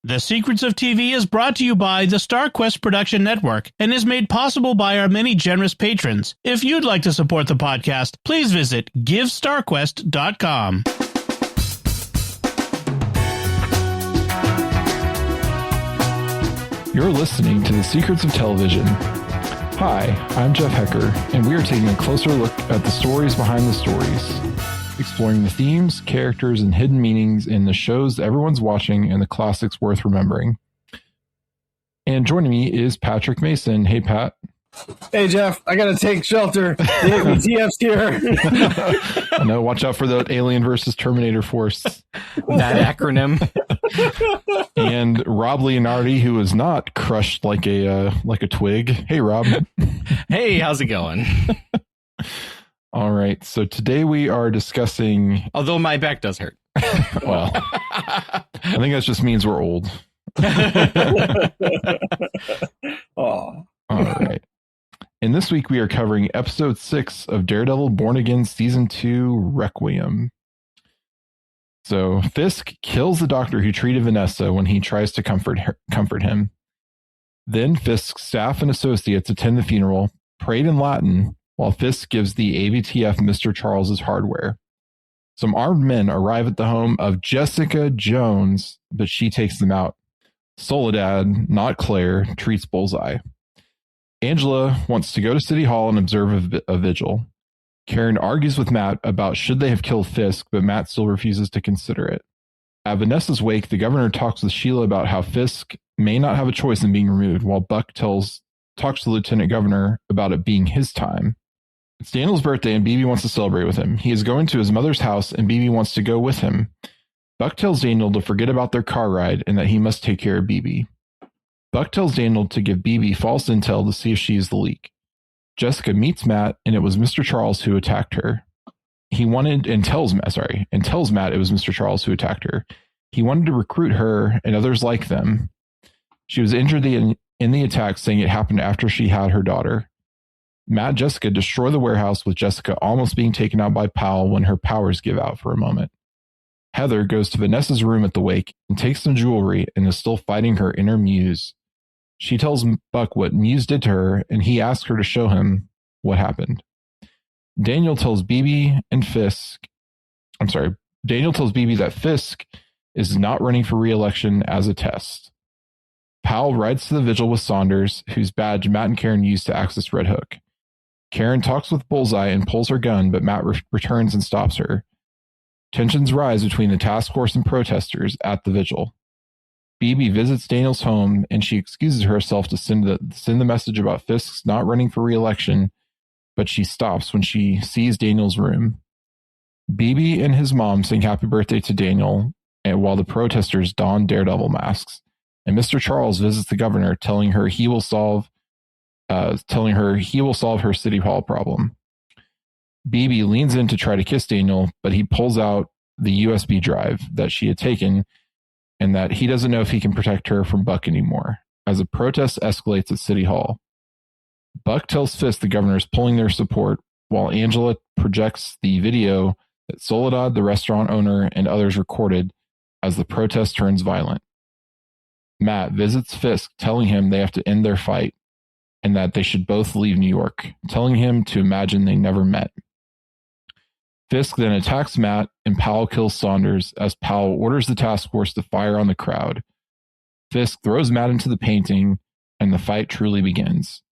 The Secrets of TV is brought to you by the StarQuest Production Network and is made possible by our many generous patrons. If you'd like to support the podcast, please visit GiveStarQuest.com. You're listening to The Secrets of Television. Hi, I'm Jeff Haecker, and we are taking a closer look at the stories behind the stories, exploring the themes, characters, and hidden meanings in the shows everyone's watching and the classics worth remembering. And joining me is Patrick Mason. Hey, Pat. Hey, Jeff. I gotta take shelter. The ABTF's here. I know. Watch out for the Alien versus Terminator Force. That acronym. And Rob Leonardi, who is not crushed like a twig. Hey, Rob. Hey, how's it going? All right. So today we are discussing. Although my back does hurt. Well, I think that just means we're old. Oh. All right. And this week we are covering episode 6 of Daredevil Born Again Season 2 Requiem. So Fisk kills the doctor who treated Vanessa when he tries to comfort him. Then Fisk's staff and associates attend the funeral, prayed in Latin, while Fisk gives the AVTF Mr. Charles' hardware. Some armed men arrive at the home of Jessica Jones, but she takes them out. Soledad, not Claire, treats Bullseye. Angela wants to go to City Hall and observe a vigil. Karen argues with Matt about should they have killed Fisk, but Matt still refuses to consider it. At Vanessa's wake, the governor talks with Sheila about how Fisk may not have a choice in being removed, while Buck talks to the lieutenant governor about it being his time. It's Daniel's birthday and BB wants to celebrate with him. He is going to his mother's house and BB wants to go with him. Buck tells Daniel to forget about their car ride and that he must take care of BB. Buck tells Daniel to give BB false intel to see if she is the leak. Jessica meets Matt, and it was Mr. Charles who attacked her. He wanted and tells Matt it was Mr. Charles who attacked her. He wanted to recruit her and others like them. She was injured in the attack, saying it happened after she had her daughter. Matt and Jessica destroy the warehouse, with Jessica almost being taken out by Powell when her powers give out for a moment. Heather goes to Vanessa's room at the wake and takes some jewelry and is still fighting her inner muse. She tells Buck what Muse did to her, and he asks her to show him what happened. Daniel tells BB that Fisk is not running for re-election as a test. Powell rides to the vigil with Saunders, whose badge Matt and Karen use to access Red Hook. Karen talks with Bullseye and pulls her gun, but Matt returns and stops her. Tensions rise between the task force and protesters at the vigil. BB visits Daniel's home, and she excuses herself to send the message about Fisk's not running for re-election, but she stops when she sees Daniel's room. BB and his mom sing happy birthday to Daniel, and while the protesters don Daredevil masks, and Mr. Charles visits the governor, telling her he will solve her City Hall problem. BB leans in to try to kiss Daniel, but he pulls out the USB drive that she had taken, and that he doesn't know if he can protect her from Buck anymore, as a protest escalates at City Hall. Buck tells Fisk the governor is pulling their support, while Angela projects the video that Soledad, the restaurant owner, and others recorded as the protest turns violent. Matt visits Fisk, telling him they have to end their fight, and that they should both leave New York, telling him to imagine they never met. Fisk then attacks Matt, and Powell kills Saunders as Powell orders the task force to fire on the crowd. Fisk throws Matt into the painting, and the fight truly begins.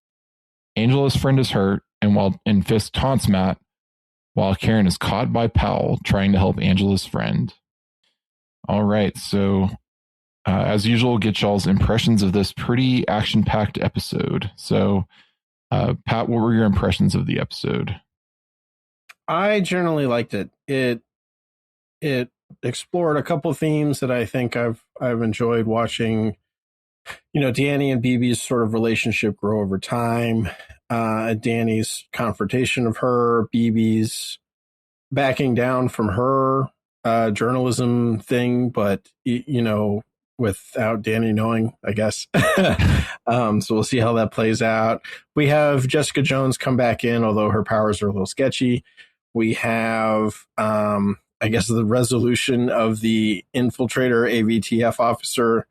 Angela's friend is hurt, and Fisk taunts Matt, while Karen is caught by Powell trying to help Angela's friend. All right, so as usual, get y'all's impressions of this pretty action-packed episode. So, Pat, what were your impressions of the episode? I generally liked it. It explored a couple of themes that I think I've enjoyed watching. You know, Danny and BB's sort of relationship grow over time. Danny's confrontation of her, BB's backing down from her journalism thing, but you know, without Danny knowing, I guess. So we'll see how that plays out. We have Jessica Jones come back in, although her powers are a little sketchy. We have, I guess, the resolution of the infiltrator AVTF officer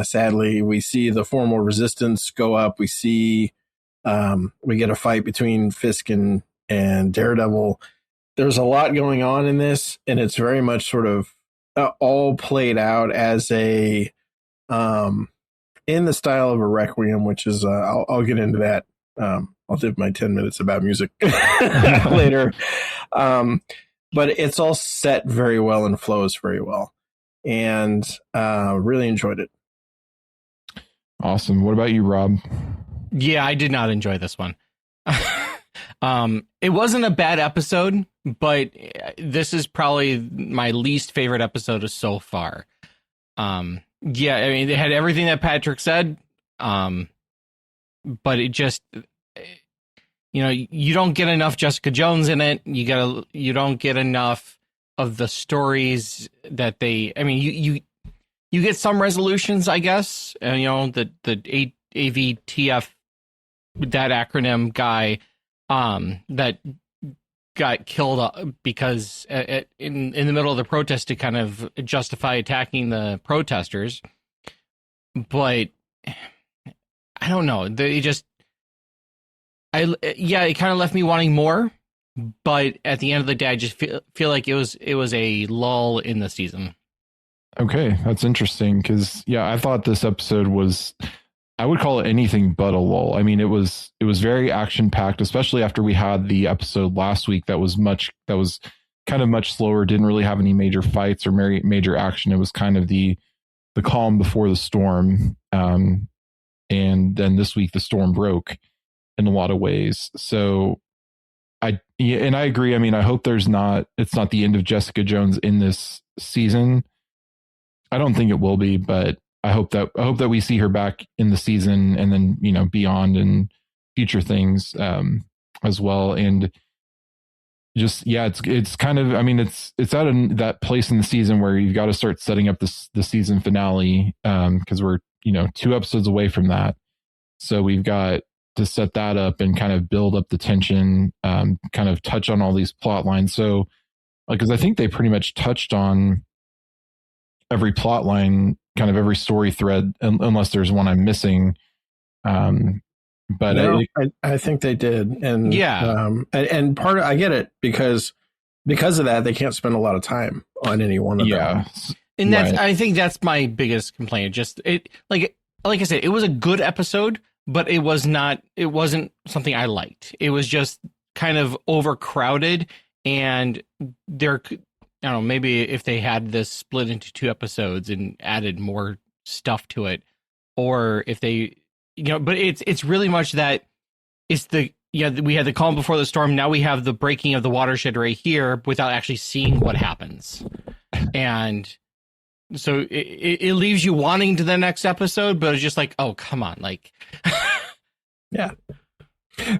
sadly. We see the formal resistance go up. We see we get a fight between Fisk and Daredevil. There's a lot going on in this, and it's very much sort of all played out as a in the style of a Requiem, which is I'll get into that. I'll do my 10 minutes about music later. But it's all set very well and flows very well, and really enjoyed it. Awesome. What about you, Rob? Yeah, I did not enjoy this one. It wasn't a bad episode, but this is probably my least favorite episode so far. Yeah, I mean, it had everything that Patrick said, but it just, you don't get enough Jessica Jones in it. You don't get enough of the stories that you get some resolutions, I guess. The AVTF, that acronym guy, that got killed because in the middle of the protest to kind of justify attacking the protesters. But I don't know. It kind of left me wanting more. But at the end of the day, I just feel like it was a lull in the season. Okay, that's interesting because I thought this episode was, I would call it anything but a lull. I mean, it was very action packed, especially after we had the episode last week that was kind of much slower, didn't really have any major fights or major action. It was kind of the calm before the storm. And then this week the storm broke in a lot of ways. So I agree. I mean, I hope it's not the end of Jessica Jones in this season. I don't think it will be, but I hope that we see her back in the season and then, beyond and future things as well. And just, it's kind of, I mean, it's at that place in the season where you've got to start setting up the season finale because we're, 2 episodes away from that. So we've got to set that up and kind of build up the tension, kind of touch on all these plot lines. So, because I think they pretty much touched on every plot line, kind of every story thread, unless there's one I'm missing. But no, I think they did. And and part of, I get it because of that, they can't spend a lot of time on any one of them. And I think that's my biggest complaint. Just like I said, it was a good episode, but it wasn't something I liked. It was just kind of overcrowded, and I don't know, maybe if they had this split into 2 episodes and added more stuff to it, or if they, but it's really much that it's we had the calm before the storm. Now we have the breaking of the watershed right here without actually seeing what happens. And so it leaves you wanting to the next episode, but it's just like, oh, come on. Like, yeah.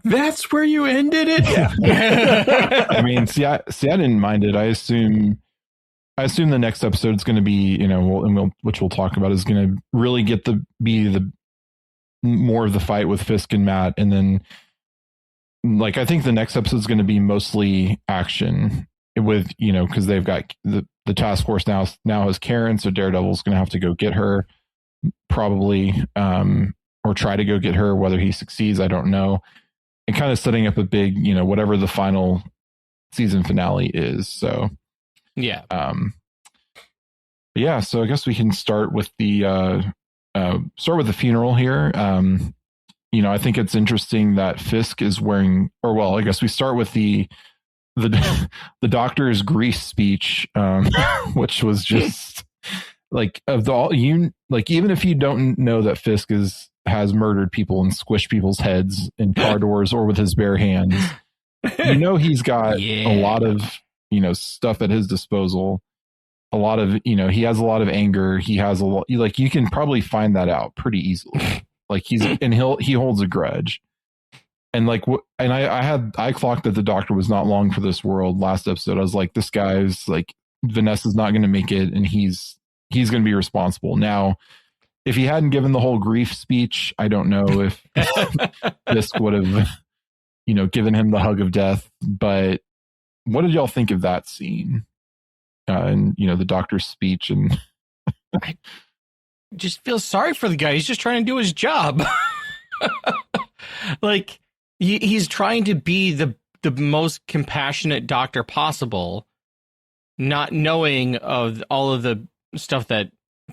That's where you ended it. Yeah. I mean, I didn't mind it. I assume the next episode is going to be, which we'll talk about, is going to really be the more of the fight with Fisk and Matt, and then I think the next episode is going to be mostly action with because they've got the task force now has Karen, so Daredevil's going to have to go get her probably, or try to go get her. Whether he succeeds, I don't know. And kind of setting up a big, whatever the final season finale is. So, yeah. So I guess we can start with the funeral here. I think it's interesting that Fisk is wearing, I guess we start with the doctor's grief speech, which was just even if you don't know that Fisk has murdered people and squished people's heads in car doors or with his bare hands, he's got a lot of stuff at his disposal. A lot of he has a lot of anger. He has a lot, you can probably find that out pretty easily. He holds a grudge. And I clocked that the doctor was not long for this world last episode. I was like, this guy's Vanessa's not going to make it, and he's going to be responsible. Now, if he hadn't given the whole grief speech, I don't know if Fisk would have, given him the hug of death. But what did y'all think of that scene? And the doctor's speech, and just feel sorry for the guy. He's just trying to do his job. Like he's trying to be the most compassionate doctor possible, not knowing of all of the stuff that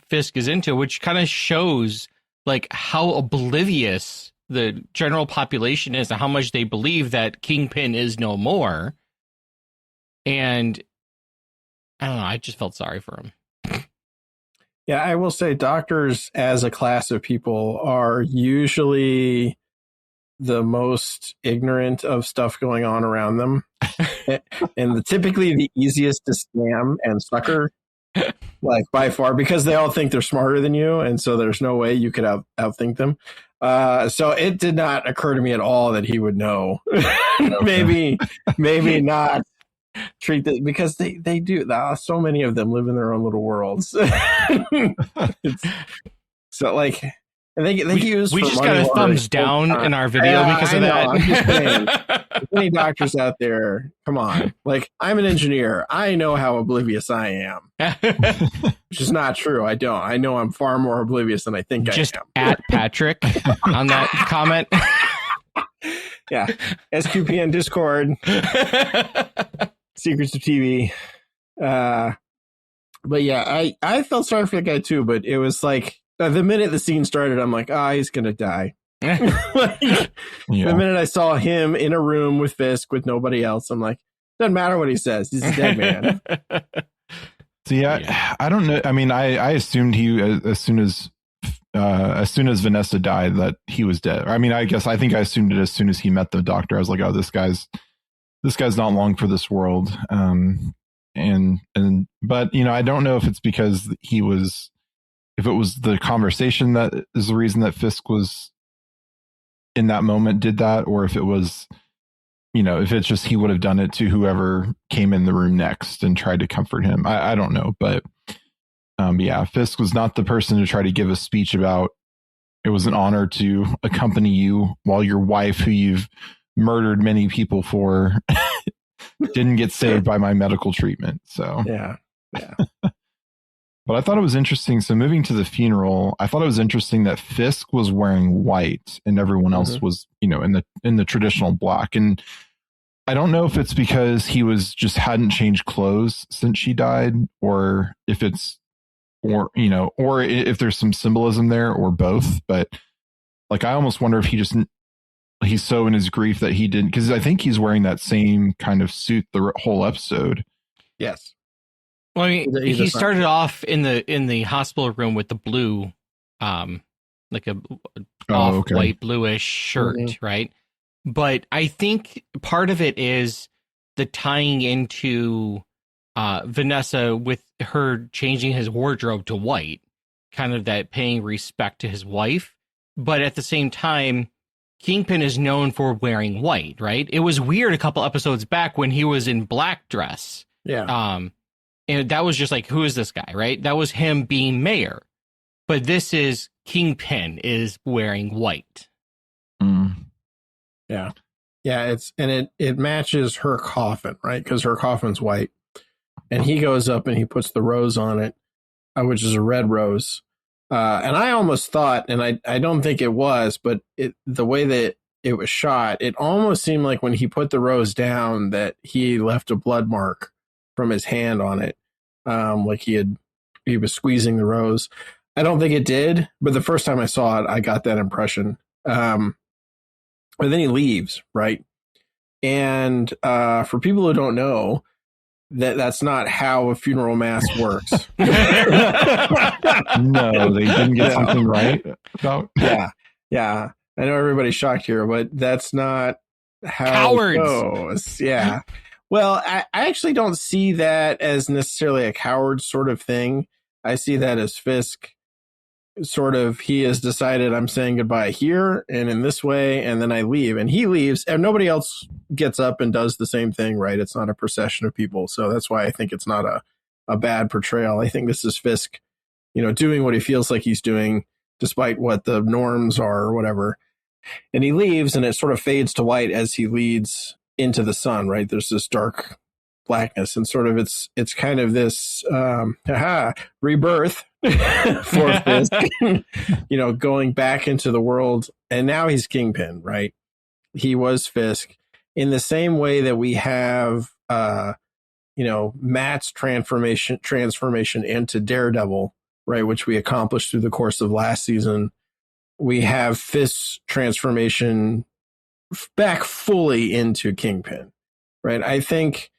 Fisk is into, which kind of shows like how oblivious the general population is and how much they believe that Kingpin is no more. And I don't know, I just felt sorry for him. Yeah, I will say doctors as a class of people are usually the most ignorant of stuff going on around them. And typically the easiest to scam and sucker, like by far, because they all think they're smarter than you. And so there's no way you could outthink them. So it did not occur to me at all that he would know. maybe not treat it, because they do. So many of them live in their own little worlds. So like, and they use. We just got a thumbs down in our video because of that. I'm just saying, there's many doctors out there. Come on, like I'm an engineer. I know how oblivious I am, which is not true. I don't. I know I'm far more oblivious than I think I am. Just at Patrick on that comment. Yeah, SQPN Discord. Secrets of TV. But yeah, I felt sorry for the guy too, but it was like the minute the scene started, I'm like, he's gonna die. The minute I saw him in a room with Fisk with nobody else, I'm like, doesn't matter what he says, he's a dead man. See, I don't know. I mean, I assumed he as soon as Vanessa died that he was dead. I mean, I think I assumed it as soon as he met the doctor. I was like, oh, this guy's not long for this world. But I don't know if it's because if it was the conversation that is the reason that Fisk was in that moment did that, or if it was, if it's just he would have done it to whoever came in the room next and tried to comfort him. I don't know, but yeah, Fisk was not the person to try to give a speech about it was an honor to accompany you while your wife, who you've murdered many people for, didn't get saved by my medical treatment. So yeah. But I thought it was interesting. So moving to the funeral, I thought it was interesting that Fisk was wearing white and everyone else was, in the traditional black. And I don't know if it's because he hadn't changed clothes since she died, or if it's, or if there's some symbolism there, or both. But like, I almost wonder if he's so in his grief that he didn't, because I think he's wearing that same kind of suit the whole episode. Yes. Well, I mean, he started off in the hospital room with the blue, like a off-white bluish shirt, right? But I think part of it is the tying into Vanessa with her changing his wardrobe to white, kind of that paying respect to his wife. But at the same time, Kingpin is known for wearing white, right? It was weird a couple episodes back when he was in black dress. Yeah. And that was just like, who is this guy, right? That was him being mayor. But this is Kingpin is wearing white. Yeah. Yeah, it matches her coffin, right? Because her coffin's white. And he goes up and he puts the rose on it, which is a red rose. And I almost thought, and I don't think it was, but the way that it was shot, it almost seemed like when he put the rose down that he left a blood mark from his hand on it. Like he was squeezing the rose. I don't think it did, but the first time I saw it, I got that impression. But then he leaves, right? And for people who don't know, that's not how a funeral mass works. No, they didn't get something right about. Yeah. I know everybody's shocked here, but that's not how Cowards. It goes. Yeah. Well, I actually don't see that as necessarily a coward sort of thing. I see that as Fisk sort of, he has decided I'm saying goodbye here and in this way, and then I leave. And he leaves, and nobody else gets up and does the same thing, right? It's not a procession of people. So that's why I think it's not a bad portrayal. I think this is Fisk, doing what he feels like he's doing, despite what the norms are or whatever. And he leaves, and it sort of fades to white as he leads into the sun, right? There's this dark blackness, and sort of it's kind of this rebirth for Fisk, going back into the world, and now he's Kingpin, right? He was Fisk in the same way that we have Matt's transformation into Daredevil, right, which we accomplished through the course of last season. We have Fisk's transformation back fully into Kingpin, right? I think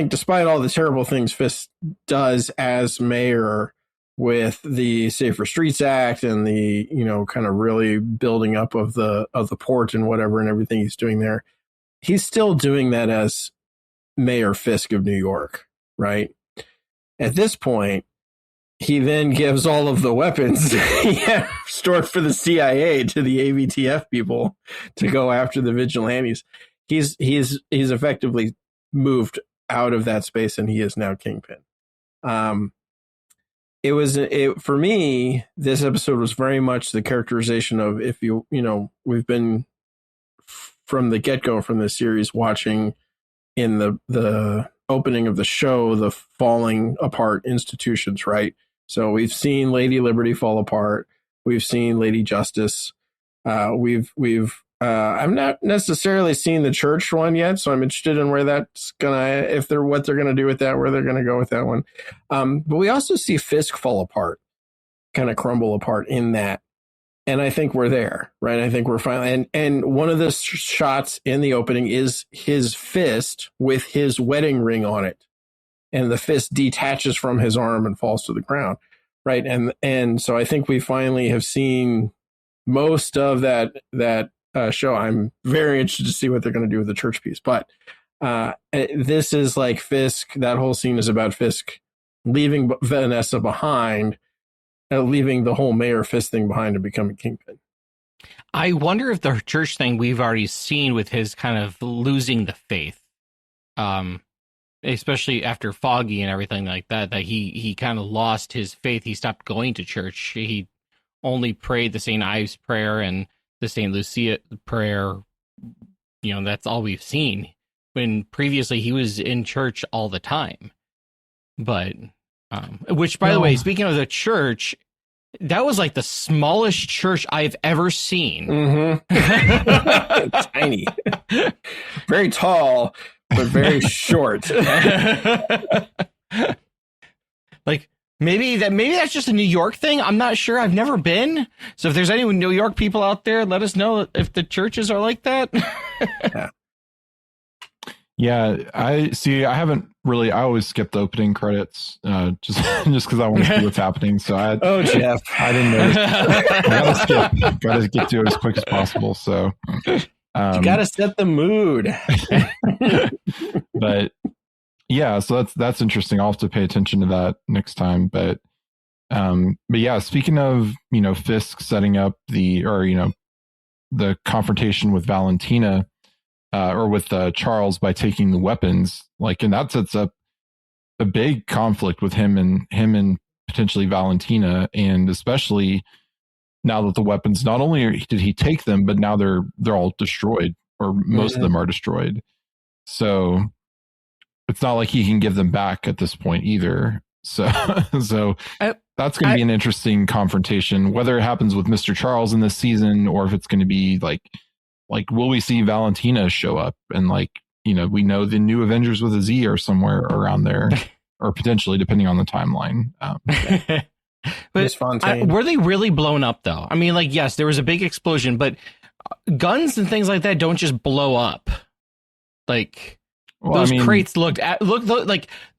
despite all the terrible things Fisk does as mayor with the Safer Streets Act and the, kind of really building up of the port and whatever and everything he's doing there, he's still doing that as Mayor Fisk of New York, right? At this point, he then gives all of the weapons he had stored for the CIA to the AVTF people to go after the vigilantes. He's effectively moved out of that space, and he is now Kingpin. For me, this episode was very much the characterization of, if we've been from the get-go from this series watching in the opening of the show, the falling apart institutions, right? So we've seen Lady Liberty fall apart. We've seen Lady Justice. I've not necessarily seen the church one yet, so I'm interested in where that's what they're gonna do with that, where they're gonna go with that one. But we also see Fisk fall apart, kind of crumble apart in that. And I think we're there, right? I think we're finally, and one of the shots in the opening is his fist with his wedding ring on it. And the fist detaches from his arm and falls to the ground, right? And so I think we finally have seen most of that show. I'm very interested to see what they're going to do with the church piece. But this is like Fisk. That whole scene is about Fisk leaving Vanessa behind, leaving the whole Mayor Fisk thing behind and becoming Kingpin. I wonder if the church thing we've already seen with his kind of losing the faith, especially after Foggy and everything like that he kind of lost his faith. He stopped going to church. He only prayed the St. Ives prayer and the St. Lucia prayer. That's all we've seen, when previously he was in church all the time. But which, by the way, speaking of the church, that was like the smallest church I've ever seen. Mm-hmm. Tiny, very tall, but very short. Like maybe that's just a New York thing. I'm not sure. I've never been. So if there's any New York people out there, let us know if the churches are like that. Yeah, I haven't really. I always skip the opening credits, just because I want to see what's happening. So Jeff, I didn't know. Gotta get to it as quick as possible. So you gotta set the mood. But yeah, so that's interesting. I'll have to pay attention to that next time. But yeah, speaking of Fisk setting up the confrontation with Valentina. Or with Charles by taking the weapons, and that sets up a big conflict with him and potentially Valentina, and especially now that the weapons, not only did he take them, but now they're all destroyed, or most of them are destroyed. So it's not like he can give them back at this point either. So that's going to be an interesting confrontation, whether it happens with Mr. Charles in this season, or if it's going to be like, will we see Valentina show up? And we know the new Avengers with a Z are somewhere around there, or potentially, depending on the timeline. But were they really blown up though? I mean, yes, there was a big explosion, but guns and things like that don't just blow up. Crates looked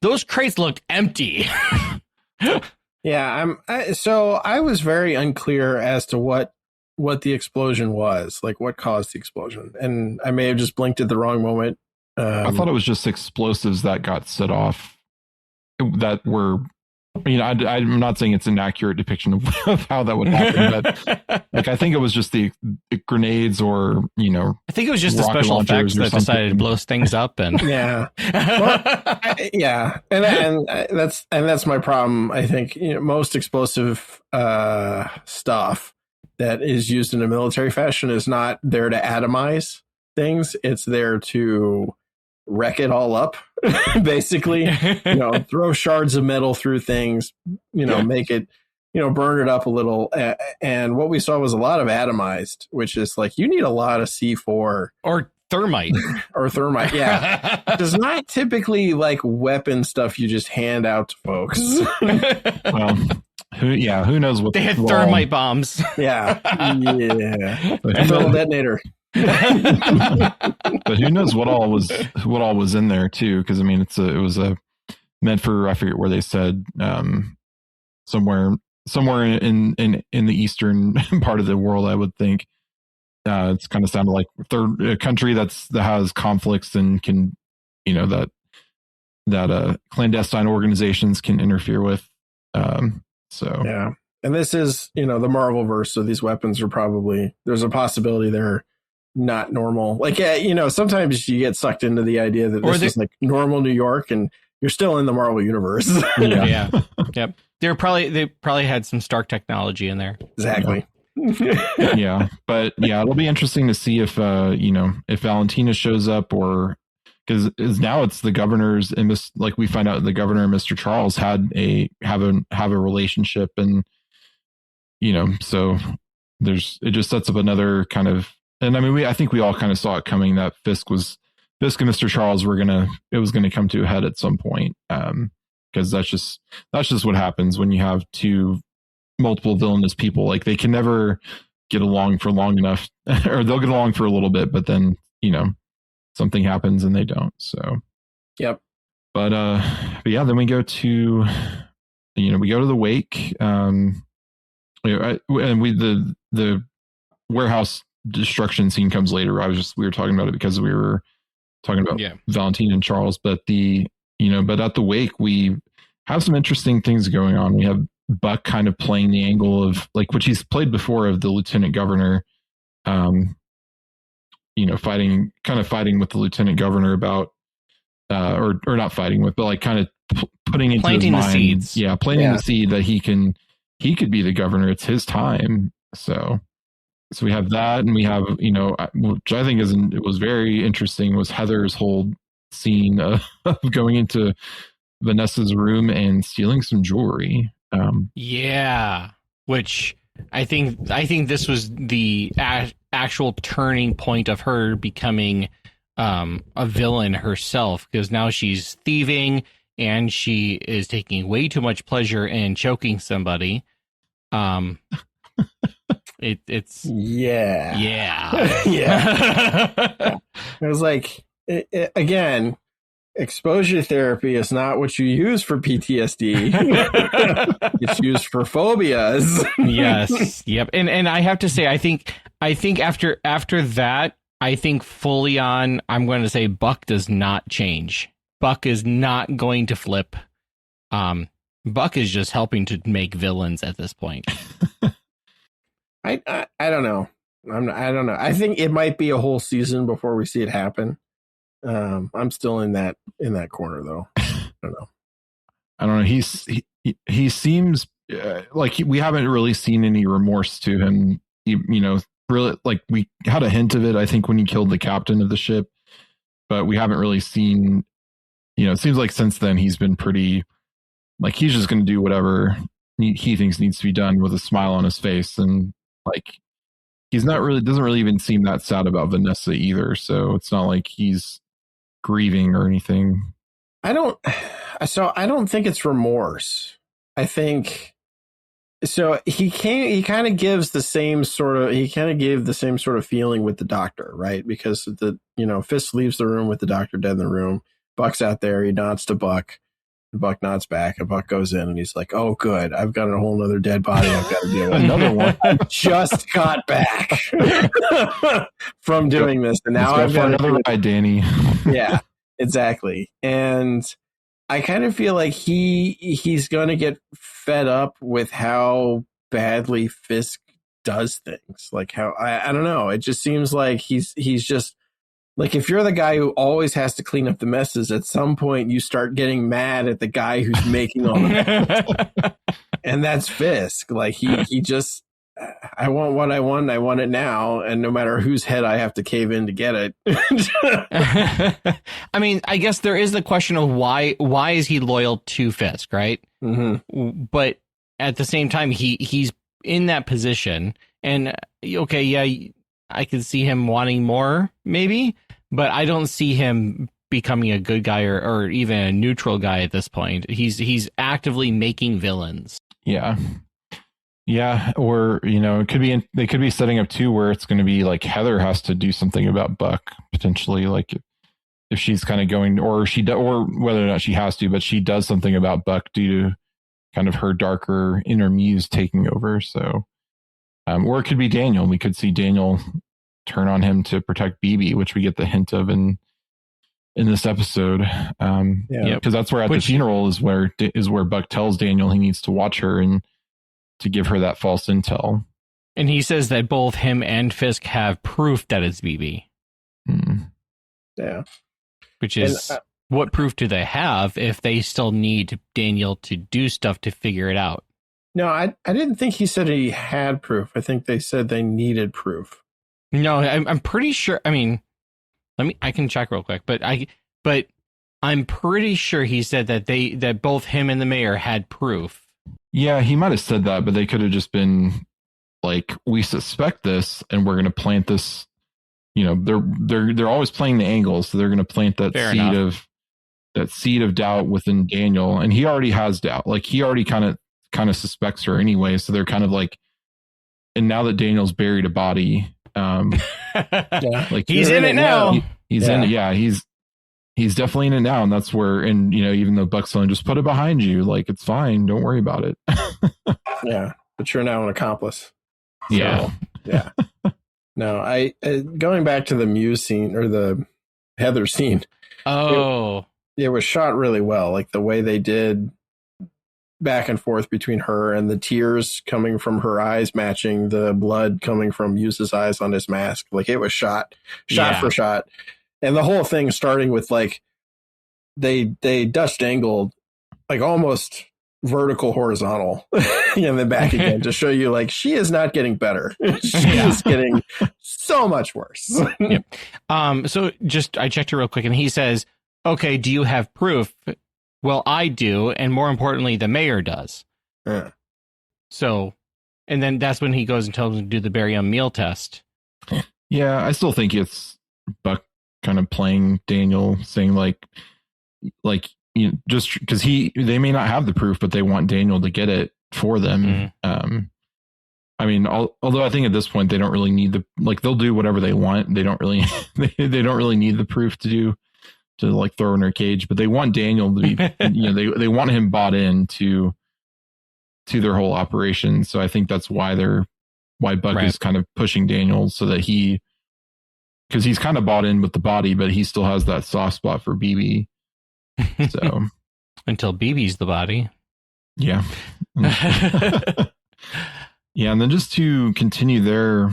those crates looked empty. Yeah, so I was very unclear as to what the explosion was, what caused the explosion, and I may have just blinked at the wrong moment. I thought it was just explosives that got set off that were, I'm not saying it's an accurate depiction of how that would happen, but I think it was just the grenades, or I think it was just the special effects that decided to blow things up. And yeah, yeah, and that's my problem. I think most explosive stuff that is used in a military fashion is not there to atomize things. It's there to wreck it all up, basically, throw shards of metal through things, make it, burn it up a little. And what we saw was a lot of atomized, which is like, you need a lot of C4 or thermite Yeah. Does not typically like weapon stuff you just hand out to folks. Well, who knows what they had thermite bombs. Yeah. Thermal detonator. But who knows what all was in there too? Because I mean, it was meant for, I forget where they said, somewhere in the eastern part of the world, I would think. It's kind of sounded like a country that has conflicts and can, that clandestine organizations can interfere with. So yeah, and this is the Marvel verse, so these weapons are probably, there's a possibility they're not normal. Like sometimes you get sucked into the idea that this is like normal New York, and you're still in the Marvel universe. Yeah. Yep. They probably had some Stark technology in there. Exactly. Yeah, but it'll be interesting to see if if Valentina shows up, or because now it's the governor's, and like we find out the governor and Mr. Charles have a relationship, and so it just sets up another kind of, and I mean I think we all kind of saw it coming that Fisk and Mr. Charles it was gonna come to a head at some point, because that's just what happens when you have multiple villainous people. Like they can never get along for long enough, or they'll get along for a little bit, but then something happens and they don't. So yep. But yeah, then we go to the wake, and the warehouse destruction scene comes later. We were talking about it because we were talking about Valentine and Charles, but but at the wake we have some interesting things going on. We have Buck kind of playing the angle of like, which he's played before, of the lieutenant governor, fighting with the lieutenant governor about, or not fighting with, but like kind of putting into planting his mind, the seeds. Yeah. Planting the seed that he could be the governor. It's his time. So we have that, and we have, which I think it was very interesting, was Heather's whole scene of going into Vanessa's room and stealing some jewelry. Which I think this was the actual turning point of her becoming a villain herself, because now she's thieving and she is taking way too much pleasure in choking somebody. It's yeah. It was like, again, exposure therapy is not what you use for PTSD. It's used for phobias. Yes. Yep. And I have to say, I think after that, I think fully on, I'm going to say Buck does not change. Buck is not going to flip. Buck is just helping to make villains at this point. I don't know. I don't know. I think it might be a whole season before we see it happen. I'm still in that corner though. I don't know. He seems like we haven't really seen any remorse to him. Really, like we had a hint of it, I think, when he killed the captain of the ship, but we haven't really seen. It seems like since then he's been pretty, like he's just going to do whatever he thinks needs to be done with a smile on his face, and like he's not really, doesn't really even seem that sad about Vanessa either. So it's not like he's grieving or anything. I don't think it's remorse. I think so. He kind of gives the same sort of, feeling with the doctor, right? Because Fisk leaves the room with the doctor dead in the room. Buck's out there. He nods to Buck. Buck nods back, and Buck goes in, and he's like, "Oh, good! I've got a whole other dead body. I've got to deal with another one. I just got back from doing this, and now I've got another ride, Danny." Yeah, exactly. And I kind of feel like he's going to get fed up with how badly Fisk does things. Like how I don't know. It just seems like he's just. Like, if you're the guy who always has to clean up the messes, at some point you start getting mad at the guy who's making all the messes. And that's Fisk. Like, he just, I want what I want. I want it now. And no matter whose head I have to cave in to get it. I mean, I guess there is the question of why is he loyal to Fisk, right? Mm-hmm. But at the same time, he's in that position. And okay, yeah, I could see him wanting more, maybe, but I don't see him becoming a good guy or even a neutral guy at this point. He's actively making villains. Yeah. Yeah, or it could be they could be setting up too where it's going to be like Heather has to do something about Buck potentially, like if she's kind of going, or whether or not she has to, but she does something about Buck due to kind of her darker inner muse taking over. So, or it could be Daniel. We could see Daniel turn on him to protect BB, which we get the hint of in this episode. Because that's where at the funeral is where Buck tells Daniel he needs to watch her and to give her that false intel. And he says that both him and Fisk have proof that it's BB. Yeah. Which is, what proof do they have if they still need Daniel to do stuff to figure it out? No, I didn't think he said he had proof. I think they said they needed proof. No, I'm pretty sure. I mean, I can check real quick, but I'm pretty sure he said that both him and the mayor had proof. Yeah, he might have said that, but they could have just been like, we suspect this and we're going to plant this, they're always playing the angles. So they're going to plant that seed of doubt within Daniel. And he already has doubt. Like he already kind of suspects her anyway. So they're kind of like, and now that Daniel's buried a body, like he's in it now. He's in it. Yeah. He's definitely in it now. And that's where, and even though Buck's telling, just put it behind you. Like, it's fine. Don't worry about it. Yeah. But you're now an accomplice. So, yeah. Yeah. No, going back to the Muse scene or the Heather scene. Oh, it was shot really well. Like the way they did back and forth between her and the tears coming from her eyes matching the blood coming from Muse's eyes on his mask. Like it was shot for shot. And the whole thing starting with like they Dutch angled like almost vertical horizontal and then back again to show you like she is not getting better. She is getting so much worse. Yep. So I checked it real quick and he says, okay, do you have proof? Well, I do. And more importantly, the mayor does. Yeah. So, and then that's when he goes and tells him to do the barium meal test. Yeah, I still think it's Buck kind of playing Daniel, saying like just because they may not have the proof, but they want Daniel to get it for them. I mean, although I think at this point they don't really need they'll do whatever they want. They don't really they don't really need the proof to like throw in her cage, but they want Daniel to be they want him bought in to their whole operation. So I think that's why Buck is kind of pushing Daniel so that because he's kind of bought in with the body, but he still has that soft spot for BB. So until BB's the body. Yeah. Yeah. And then just to continue their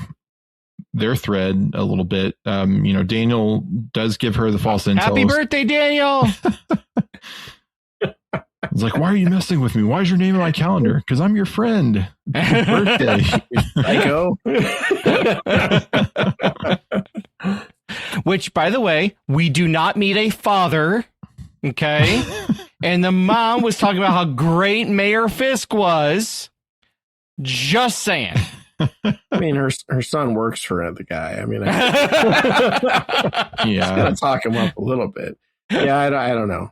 thread a little bit, Daniel does give her the false intel. Happy birthday, Daniel. It's like, why are you messing with me? Why is your name on my calendar? Because I'm your friend. It's your Psycho. Which, by the way, we do not meet a father. Okay. And the mom was talking about how great Mayor Fisk was. Just saying. I mean, her son works for the guy. I mean, yeah, gotta talk him up a little bit. Yeah, I don't know.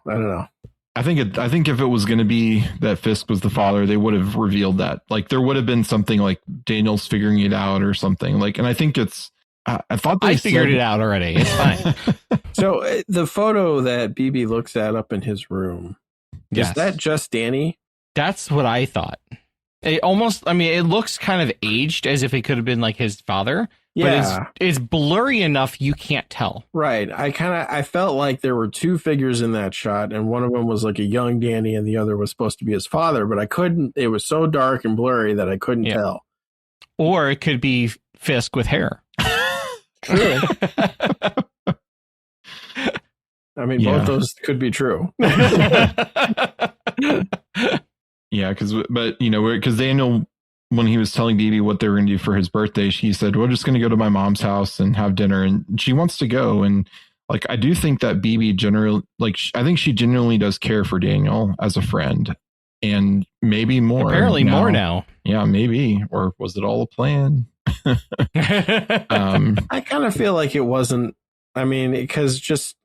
I think if it was going to be that Fisk was the father, they would have revealed that. Like there would have been something like Daniel's figuring it out or something. Like, and I think it's. I thought I figured it out already. It's fine. So the photo that BB looks at up in his room, is that just Danny? That's what I thought. It looks kind of aged as if it could have been like his father. Yeah. But it's blurry enough you can't tell. Right. I felt like there were two figures in that shot, and one of them was like a young Danny and the other was supposed to be his father, but it was so dark and blurry that I couldn't tell. Or it could be Fisk with hair. True. I mean, both those could be true. Yeah, because Daniel when he was telling BB what they were going to do for his birthday, she said, we're just going to go to my mom's house and have dinner. And she wants to go. And like, I do think that BB generally, like, I think she genuinely does care for Daniel as a friend, and maybe more. Apparently more now. Yeah, maybe. Or was it all a plan? I kind of feel like it wasn't. I mean, because just,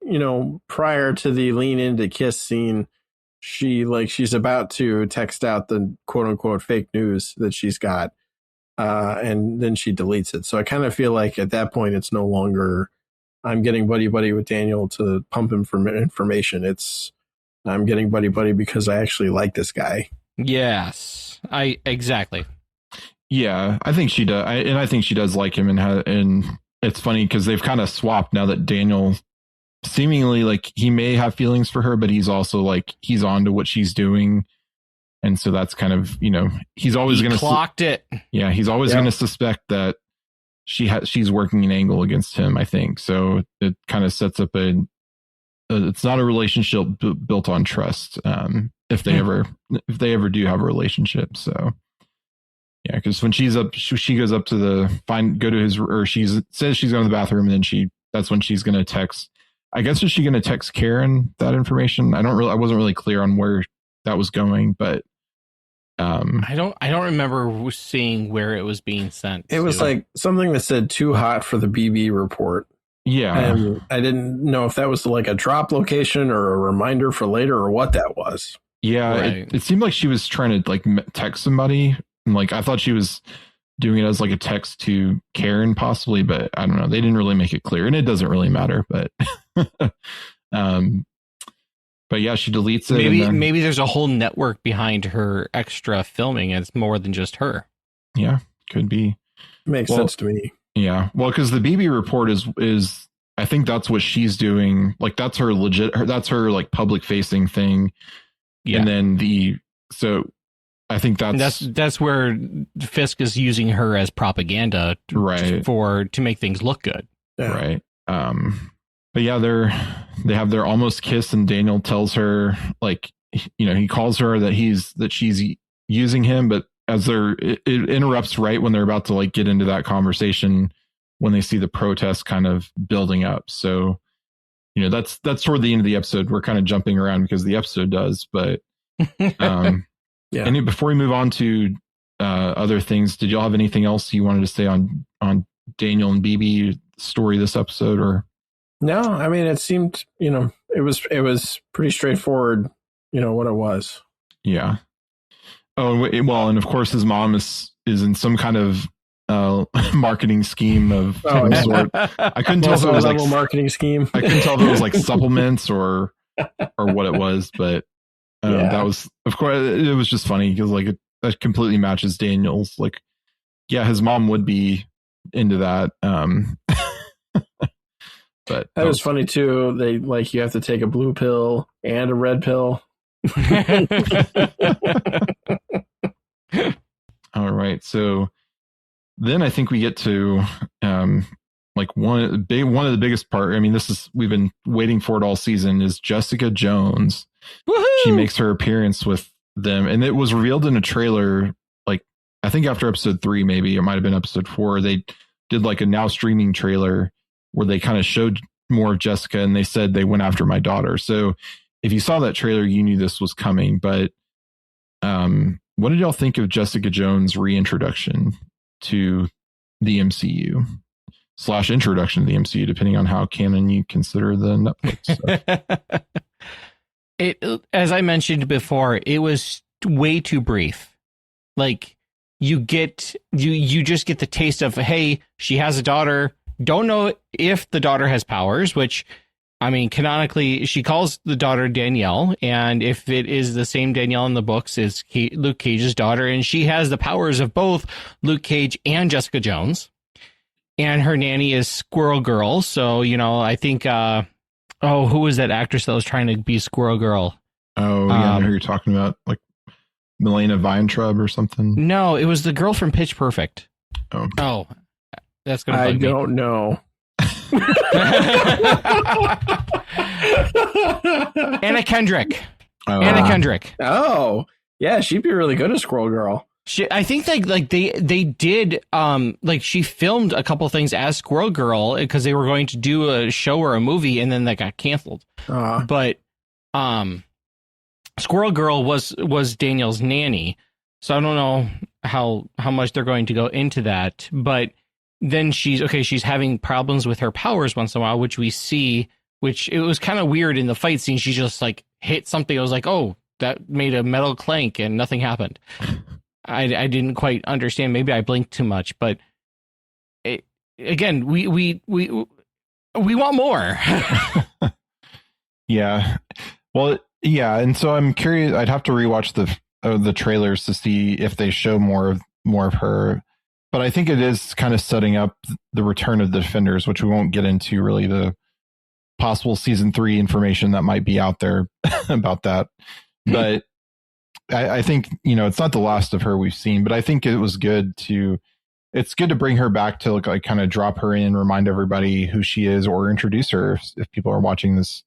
prior to the lean into kiss scene, she's about to text out the quote unquote fake news that she's got. And then she deletes it. So I kind of feel like at that point, it's no longer, I'm getting buddy with Daniel to pump him for information. It's, I'm getting buddy because I actually like this guy. Yes, exactly. Yeah, I think she does. I think she does like him, and it's funny because they've kind of swapped now that Daniel seemingly, like, he may have feelings for her, but he's also like, he's on to what she's doing. And so that's kind of, he's always going to clocked it. Yeah. He's always going to suspect that she's working an angle against him, I think. So it kind of sets up it's not a relationship built on trust. If they ever do have a relationship. So yeah, because when she goes up to she says she's going to the bathroom, and then that's when she's going to text. I guess, is she going to text Karen that information? I wasn't really clear on where that was going, but I don't remember seeing where it was being sent. It was like something that said too hot for the BB report. Yeah. And I didn't know if that was like a drop location or a reminder for later or what that was. Yeah. Right. It seemed like she was trying to like text somebody. And like, I thought she was doing it as like a text to Karen possibly, but I don't know. They didn't really make it clear, and it doesn't really matter, but but yeah, she deletes it. Maybe there's a whole network behind her extra filming, and it's more than just her. Yeah, could be. Makes sense to me. Yeah, well, because the BB report is I think that's what she's doing. Like, that's her that's her like public facing thing. Yeah. And then so I think that's where Fisk is using her as propaganda, right, to make things look good. Yeah. Right. But yeah, they have their almost kiss, and Daniel tells her, like, he calls her that she's using him, but it interrupts right when they're about to like get into that conversation, when they see the protest kind of building up. So, that's toward the end of the episode. We're kind of jumping around because the episode does, but yeah. And before we move on to other things, did y'all have anything else you wanted to say on Daniel and BB story this episode? Or no, I mean, it seemed, it was pretty straightforward, what it was. Yeah. Oh, well, and of course his mom is in some kind of marketing scheme of some sort. I couldn't tell if it was like marketing scheme. I couldn't tell if it was like supplements or what it was, but that was, of course, it was just funny because like that completely matches Daniel's. Like, yeah, his mom would be into that. But that was funny too. They like, you have to take a blue pill and a red pill. All right, so then I think we get to like one of the biggest part. I mean, we've been waiting for it all season, is Jessica Jones. Woohoo! She makes her appearance with them, and it was revealed in a trailer. Like, I think after episode 3, maybe it might have been episode 4. They did like a now streaming trailer where they kind of showed more of Jessica, and they said they went after my daughter. So if you saw that trailer, you knew this was coming. But what did y'all think of Jessica Jones' reintroduction to the MCU / introduction to the MCU, depending on how canon you consider the Netflix stuff? As I mentioned before, it was way too brief. Like, you just get the taste of, hey, she has a daughter. Don't know if the daughter has powers, which, I mean, canonically, she calls the daughter Danielle, and if it is the same Danielle in the books, is Luke Cage's daughter, and she has the powers of both Luke Cage and Jessica Jones. And her nanny is Squirrel Girl, so, I think, who was that actress that was trying to be Squirrel Girl? Oh, yeah, I know who you're talking about, like Milena Weintraub or something. No, it was the girl from Pitch Perfect. Oh. That's gonna bug me. I don't know. Anna Kendrick. Anna Kendrick. Oh, yeah, she'd be really good as Squirrel Girl. I think they did like she filmed a couple things as Squirrel Girl because they were going to do a show or a movie and then that got canceled. But Squirrel Girl was Daniel's nanny, so I don't know how much they're going to go into that. But then she's having problems with her powers once in a while, which we see. Which it was kind of weird in the fight scene. She just like hit something. I was like, oh, that made a metal clank and nothing happened. I didn't quite understand. Maybe I blinked too much, but again, we want more. Yeah. Well, yeah. And so I'm curious. I'd have to rewatch the trailers to see if they show more of her. But I think it is kind of setting up the return of the Defenders, which we won't get into really the possible season 3 information that might be out there about that. But I think, it's not the last of her we've seen, but I think it's good to bring her back to like kind of drop her in, remind everybody who she is, or introduce her if people are watching this,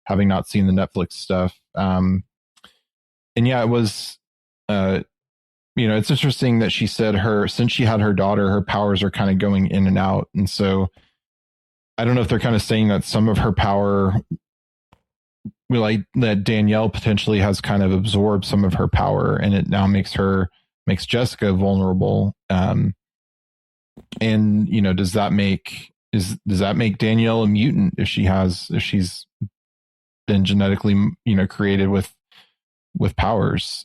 having not seen the Netflix stuff. And yeah, it was, it's interesting that she said since she had her daughter, her powers are kind of going in and out. And so I don't know if they're kind of saying that some of her power, like that Danielle potentially has kind of absorbed some of her power, and it now makes Jessica vulnerable. And does that make Danielle a mutant if she's been genetically created with powers?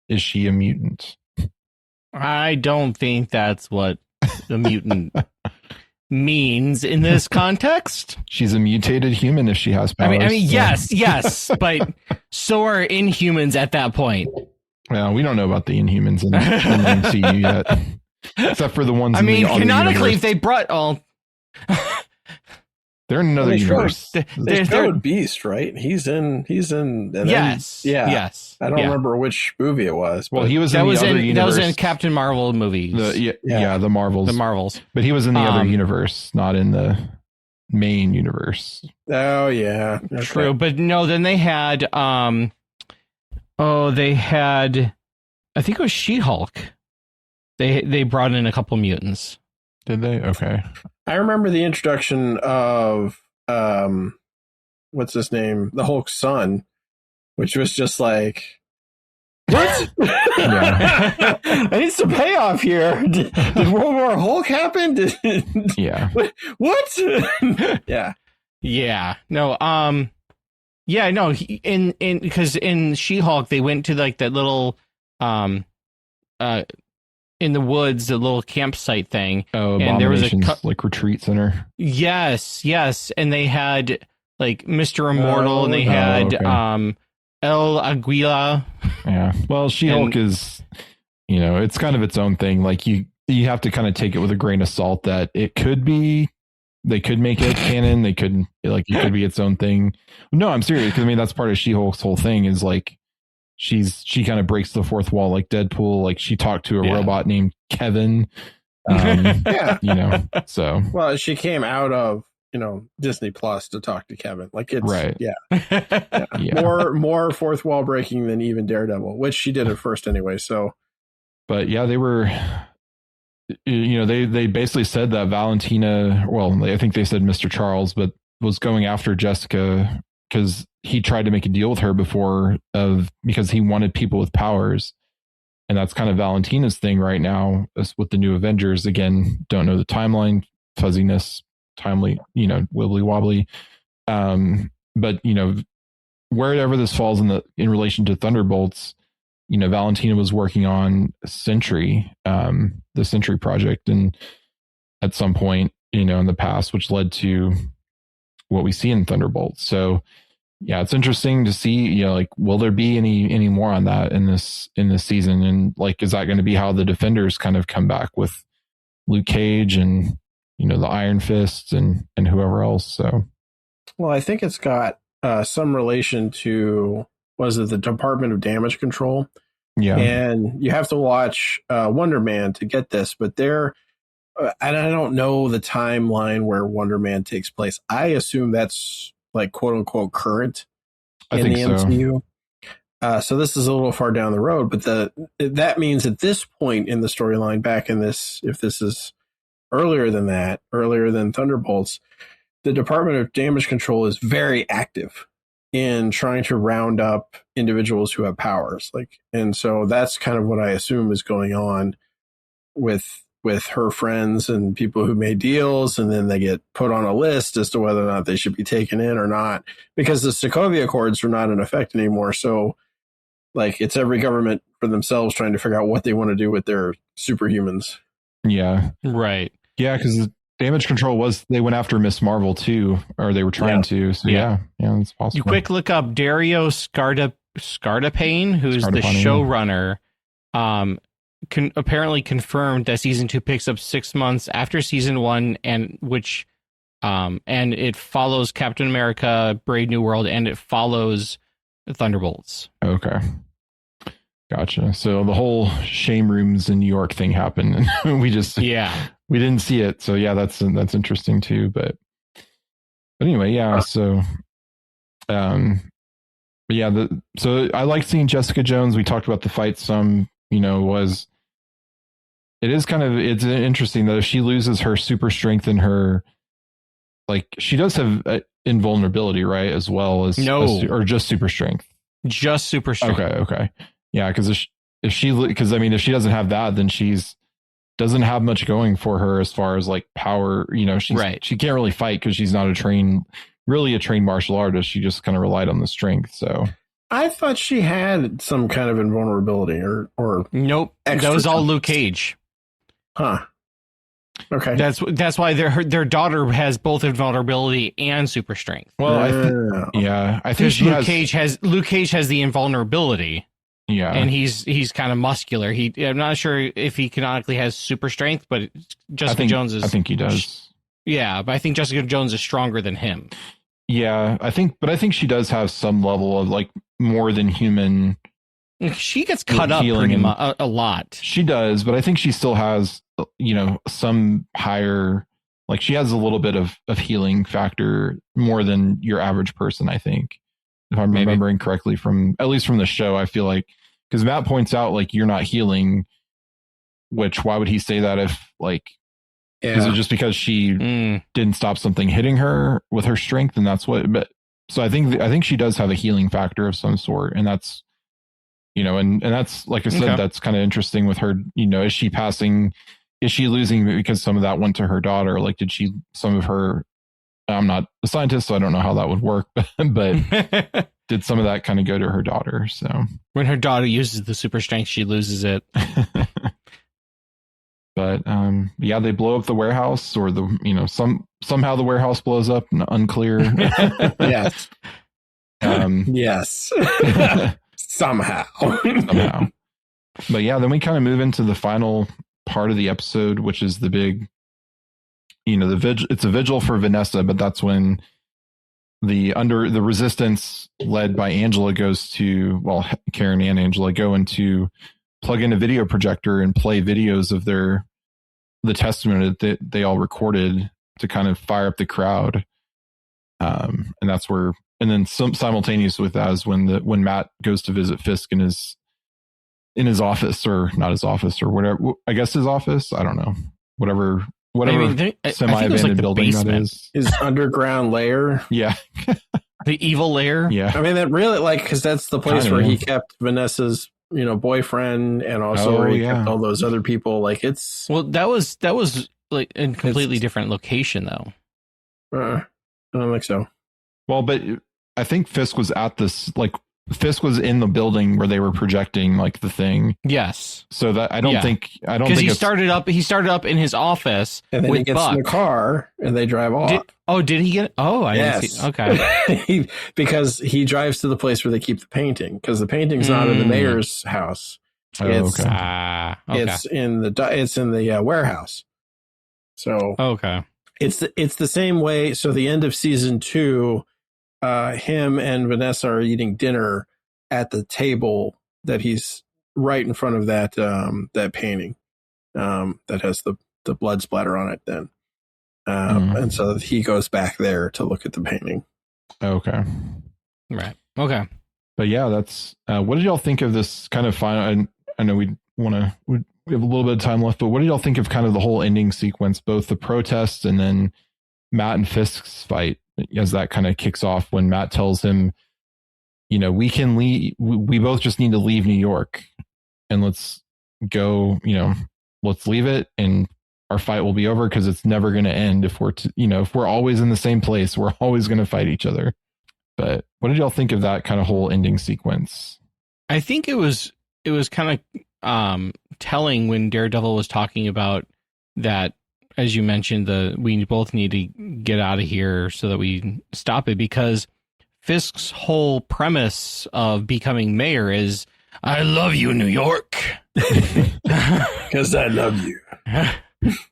Is she a mutant? I don't think that's what the mutant means in this context. She's a mutated human if she has powers. I mean, yes, but so are Inhumans at that point. Well, we don't know about the Inhumans in the MCU yet, except for the ones. Canonically, universe. They brought all. They're in another universe. They're Beast, right? He's in. Yes. Yes. I don't remember which movie it was. Well, he was in the other universe. That was in Captain Marvel movies. The Marvels. The Marvels. But he was in the other universe, not in the main universe. Oh yeah, okay. True. But no, then they had. I think it was She-Hulk. They brought in a couple mutants. Did they? Okay. I remember the introduction of what's his name? The Hulk's son, which was just like, what? I need some payoff here. Did World War Hulk happen? Yeah. What? Yeah. Yeah. No. Yeah. No. Because in She-Hulk they went to like that little in the woods, the little campsite thing. Oh, and there was like retreat center. Yes, and they had like Mr. Immortal, and they had El Aguila. Yeah, well, She-Hulk is, it's kind of its own thing. Like you have to kind of take it with a grain of salt that it could be. They could make it canon. They could it could be its own thing. No, I'm serious, because that's part of She-Hulk's whole thing is like. She kind of breaks the fourth wall like Deadpool. Like she talked to a robot named Kevin. So. Well, she came out of, Disney Plus to talk to Kevin. Like it's right. Yeah. More fourth wall breaking than even Daredevil, which she did at first anyway. So. But yeah, they were, they basically said that Valentina, well, I think they said Mr. Charles, but was going after Jessica because he tried to make a deal with her before because he wanted people with powers. And that's kind of Valentina's thing right now with the new Avengers. Again, don't know the timeline, fuzziness, wibbly wobbly. But, wherever this falls in relation to Thunderbolts, Valentina was working on Sentry, the Sentry project. And at some point, in the past, which led to what we see in Thunderbolts. So, yeah, it's interesting to see, will there be any more on that in this season? And is that going to be how the Defenders kind of come back with Luke Cage and, the Iron Fist and whoever else? So, well, I think it's got some relation to, the Department of Damage Control? Yeah. And you have to watch Wonder Man to get this, but and I don't know the timeline where Wonder Man takes place. I assume that's like quote unquote current in the MCU. So this is a little far down the road, but that means at this point in the storyline, back in this, if this is earlier than Thunderbolts, the Department of Damage Control is very active in trying to round up individuals who have powers. And so that's kind of what I assume is going on with her friends and people who made deals, and then they get put on a list as to whether or not they should be taken in or not, because the Sokovia Accords are not in effect anymore. So it's every government for themselves trying to figure out what they want to do with their superhumans. Yeah. Right. Yeah, because Damage Control they went after Miss Marvel too, or they were trying to. So yeah, it's possible. You quick look up Dario Scardapane, who's the showrunner. Apparently confirmed that season 2 picks up 6 months after season 1, and it follows Captain America: Brave New World, and it follows Thunderbolts. Okay. Gotcha. So the whole shame rooms in New York thing happened, and we didn't see it. So yeah, that's interesting too. But anyway, yeah. So, but yeah. So I like seeing Jessica Jones. We talked about the fight some. It's interesting that if she loses her super strength and her, she does have invulnerability, right? As well as or just super strength. Just super strength. Okay. Yeah, because if she doesn't have that, then doesn't have much going for her as far as power. She can't really fight because she's not a trained martial artist. She just kind of relied on the strength. So I thought she had some kind of invulnerability or nope. That was all Luke Cage. Huh. Okay. That's why their daughter has both invulnerability and super strength. Well, I think Luke Cage has the invulnerability. Yeah, and he's kind of muscular. I'm not sure if he canonically has super strength, but Jessica Jones is. I think he does. Yeah, but I think Jessica Jones is stronger than him. Yeah, I think she does have some level of more than human. She gets cut up pretty much a lot. She does, but I think she still has some higher. She has a little bit of healing factor more than your average person, I think. If I'm remembering correctly at least from the show, I feel because Matt points out you're not healing, which why would he say that if is it just because she didn't stop something hitting her with her strength, and that's what? But so I think she does have a healing factor of some sort, and that's and that's like I said, that's kind of interesting with her. Is she passing? Is she losing because some of that went to her daughter? Did she some of her? I'm not a scientist, so I don't know how that would work, but did some of that kind of go to her daughter? So when her daughter uses the super strength, she loses it. But yeah, they blow up the warehouse, or somehow the warehouse blows up. Unclear. Yes. Yes. Somehow. But yeah, then we kind of move into the final part of the episode, which is the big. The vigil. It's a vigil for Vanessa, but that's when the resistance led by Angela Karen and Angela go into plug in a video projector and play videos of the testament that they all recorded to kind of fire up the crowd. And that's where, and then simultaneous with that is when Matt goes to visit Fisk in his office, or not his office, or whatever. I guess his office. I don't know. Whatever semi-abandoned building that is. His underground lair. Yeah. The evil lair. Yeah. I mean, that really, because that's the place where he kept Vanessa's, boyfriend, and also where he kept all those other people. That was a completely different location, though. I don't think so. Well, but I think Fisk was at this, Fisk was in the building where they were projecting the thing. Yes. So that I don't think because he started up in his office, and then with he gets Buck. in the car and they drive off. Did he get? Oh, I didn't see. Okay. Because he drives to the place where they keep the painting, because the painting's not in the mayor's house. It's in the warehouse. So okay, it's the same way. So the end of season 2. Him and Vanessa are eating dinner at the table that he's right in front of that painting that has the blood splatter on it then. And so he goes back there to look at the painting. Okay. Right. Okay. But yeah, that's what did y'all think of this kind of final? I know we have a little bit of time left, but what did y'all think of kind of the whole ending sequence, both the protests and then Matt and Fisk's fight, as that kind of kicks off when Matt tells him, we can leave. We both just need to leave New York and let's go, let's leave it and our fight will be over because it's never going to end. If if we're always in the same place, we're always going to fight each other. But what did y'all think of that kind of whole ending sequence? I think it was kind of telling when Daredevil was talking about that, as you mentioned, we both need to get out of here so that we stop it, because Fisk's whole premise of becoming mayor is, I love you, New York. Because I love you.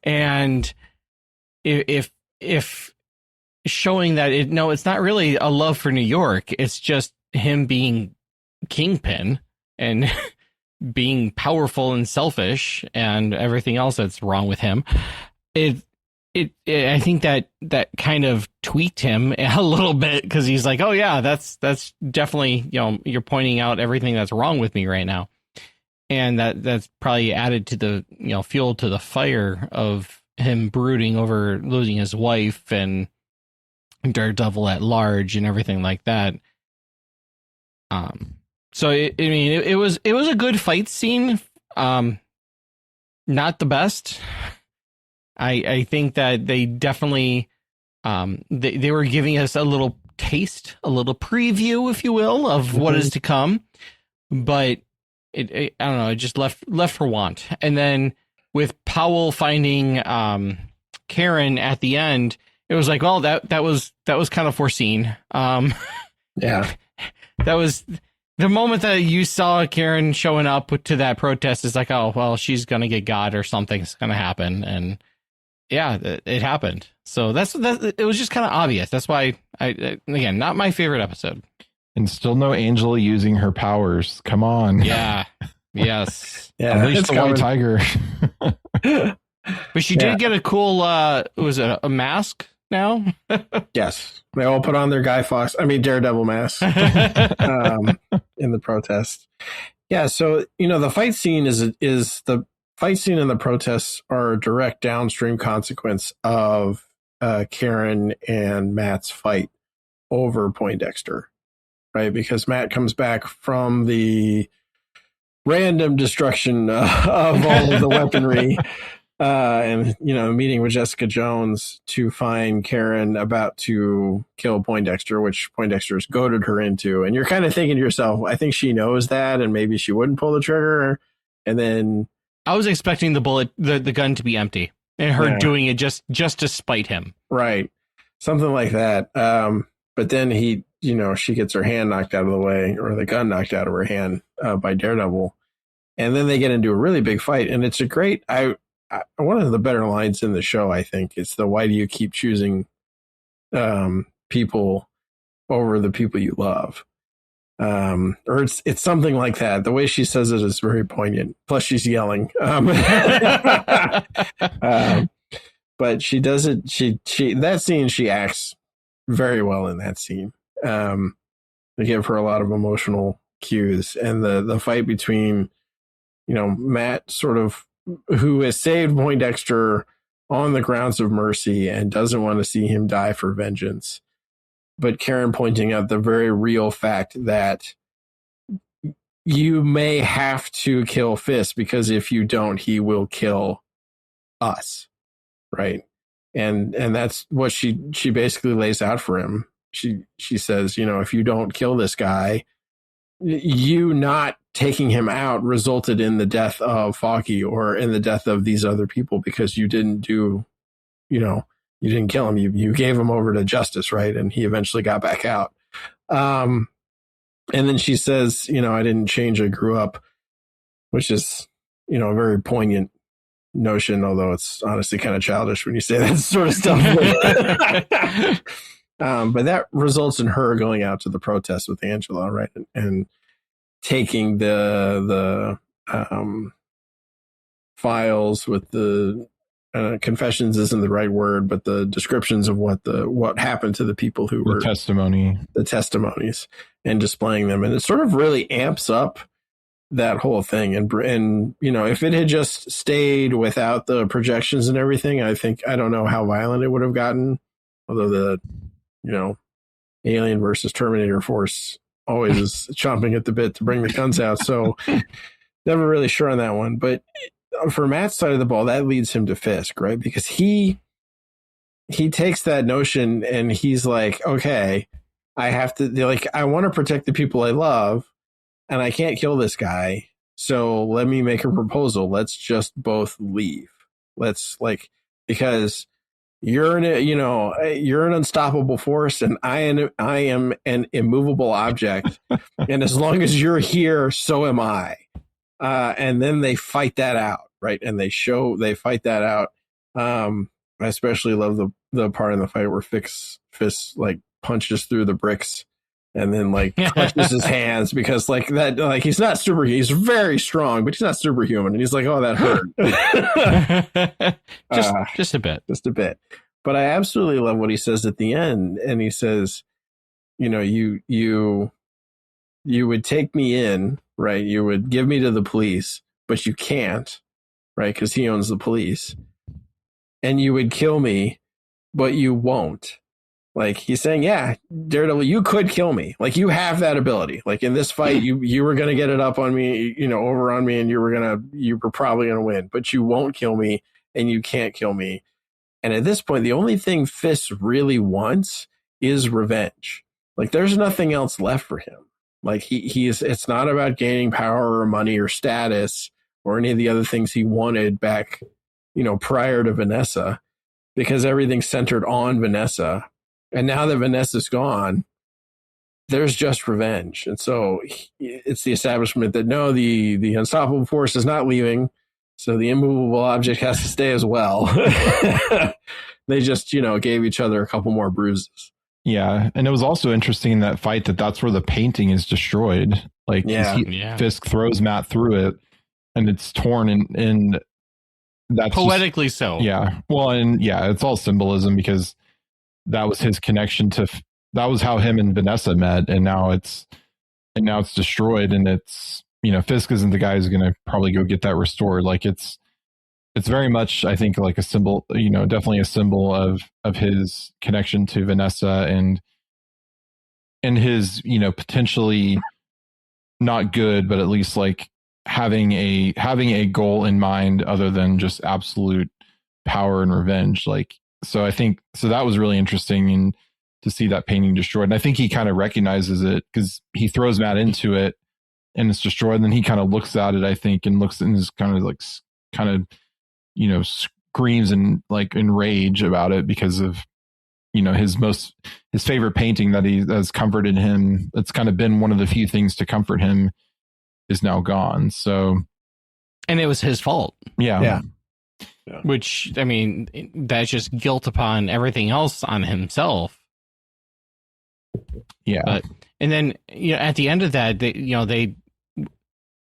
And if showing that it's not really a love for New York, it's just him being Kingpin and being powerful and selfish and everything else that's wrong with him. I think that kind of tweaked him a little bit, because he's like, oh yeah, that's definitely, you're pointing out everything that's wrong with me right now. And that's probably added to the, fuel to the fire of him brooding over losing his wife and Daredevil at large and everything like that. So it was a good fight scene. Not the best. I think that they definitely they were giving us a little taste, a little preview, if you will, of what is to come. But it I don't know, it just left for want. And then with Powell finding Karen at the end, it was like, well, that was kind of foreseen. Yeah, that was the moment that you saw Karen showing up to that protest. Is like, oh well, she's gonna get got or something's gonna happen, and yeah, it happened. So it was just kind of obvious. That's why again, not my favorite episode. And still no Angela using her powers. Come on. Yeah. Yes. Yeah. Unleash the white tiger. But she did get a cool, was it a mask now? Yes. They all put on their Daredevil mask in the protest. Yeah. So, the fight scene is the fight scene and the protests are a direct downstream consequence of Karen and Matt's fight over Poindexter. Right, because Matt comes back from the random destruction of all of the weaponry and, meeting with Jessica Jones to find Karen about to kill Poindexter, which Poindexter's goaded her into. And you're kind of thinking to yourself, I think she knows that and maybe she wouldn't pull the trigger. And then I was expecting the gun to be empty and her doing it just to spite him. Right. Something like that. But then she gets her hand knocked out of the way, or the gun knocked out of her hand by Daredevil. And then they get into a really big fight. And it's a great, one of the better lines in the show, I think. It's the, why do you keep choosing people over the people you love? Or it's something like that. The way she says it is very poignant. Plus she's yelling. But she does it. That scene, she acts very well in that scene. They give her a lot of emotional cues, and the fight between, Matt, sort of, who has saved Poindexter on the grounds of mercy and doesn't want to see him die for vengeance, but Karen pointing out the very real fact that you may have to kill Fisk, because if you don't, he will kill us, right? And that's what she basically lays out for him. She says, if you don't kill this guy, you not taking him out resulted in the death of Foggy or in the death of these other people, because you didn't do, you didn't kill him. You gave him over to justice, right? And he eventually got back out. And then she says, I didn't change, I grew up, which is, a very poignant notion, although it's honestly kind of childish when you say that sort of stuff. But that results in her going out to the protest with Angela, right? And taking the files with the confessions isn't the right word, but the descriptions of what happened to the people who were the testimonies and displaying them. And it sort of really amps up that whole thing. And, you know, if it had just stayed without the projections and everything, I don't know how violent it would have gotten. Although the, you know, Alien versus Terminator force always is chomping at the bit to bring the guns out. So never really sure on that one. But for Matt's side of the ball, that leads him to Fisk, right? Because he takes that notion and he's like, okay, I have to, like, I want to protect the people I love and I can't kill this guy. So let me make a proposal. Let's just both leave. Because you're an unstoppable force and I am an immovable object. And as long as you're here, so am I. And then they fight that out, right? And they fight that out. I especially love the part in the fight where Fisk like punches through the bricks and then like clutches his hands because like that, like he's not superhuman. He's very strong, but he's not superhuman. And he's like, oh, that hurt. just a bit. But I absolutely love what he says at the end. And he says, you know, you would take me in, right? You would give me to the police, but you can't, right? Because he owns the police. And you would kill me, but you won't. Like he's saying, yeah, Daredevil, you could kill me. Like you have that ability. Like in this fight, you were going to get it up on me, you know, over on me, and you were probably going to win, but you won't kill me and you can't kill me. And at this point, the only thing Fisk really wants is revenge. Like there's nothing else left for him. Like it's not about gaining power or money or status or any of the other things he wanted back, you know, prior to Vanessa, because everything's centered on Vanessa. And now that Vanessa's gone, there's just revenge. And so it's the establishment that no, the unstoppable force is not leaving. So the immovable object has to stay as well. They just, you know, gave each other a couple more bruises. Yeah. And it was also interesting in that fight that's where the painting is destroyed. Like Fisk throws Matt through it and it's torn and that's poetically so. Yeah. Well, and yeah, it's all symbolism because that was his connection that was how him and Vanessa met. And now it's destroyed and it's, you know, Fisk isn't the guy who's going to probably go get that restored. Like it's very much, I think, like a symbol, you know, definitely a symbol of his connection to Vanessa and his, you know, potentially not good, but at least like having a goal in mind other than just absolute power and revenge. Like, so I think, so that was really interesting and to see that painting destroyed. And I think he kind of recognizes it because he throws Matt into it and it's destroyed. And then he kind of looks at it, I think, and looks and is kind of, you know, screams and like in rage about it because of, you know, his favorite painting that he has comforted him. It's kind of been one of the few things to comfort him is now gone. So, and it was his fault. Yeah. Which, I mean, that's just guilt upon everything else on himself. Yeah. And then, you know, at the end of that,